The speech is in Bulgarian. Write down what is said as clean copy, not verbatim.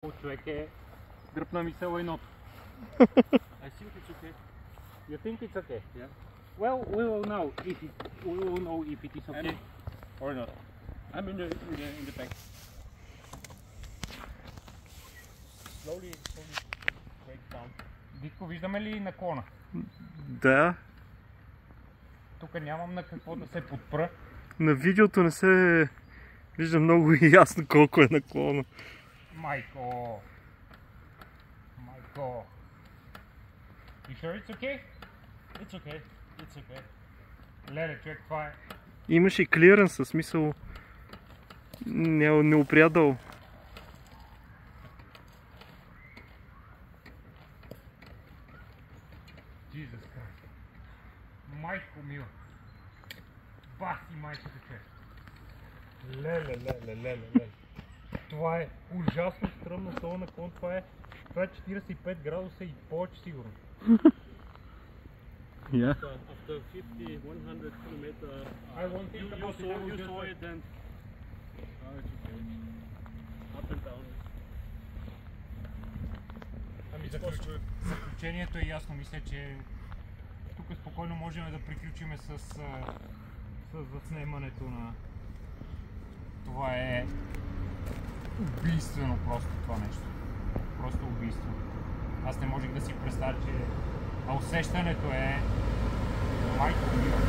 Човек е дръпна ми се лайното. I think it's okay. You think it's okay? Yeah. Well, we will know if it is okay or not. I'm in the back. Slowly break down. Дитко, виждаме ли наклона? Да, Тук нямам на какво да се подпра. на видеото не се вижда много ясно колко е наклона. Майко! Майко! You sure it's okay? It's okay. It's okay. Леле, човек, това е... Имаше и клиренс, със смисъл не опрядал. Jesus Christ. Майко мила. Баси майката, човек. Леле. Това е ужасно стръмно с този наклон. Това е 45 градуса и повече сигурно. Yeah. After 50, 100 kilometer, I won't think about it, I will you just saw like- it and it's okay. Up and down. Ами It's possible. заключението е ясно. Мисля, че тук спокойно можем да приключим с заснемането на... Това е убийствено просто това нещо. Просто убийствено. Аз не можех да си представя, че... А усещането е... Майко мила.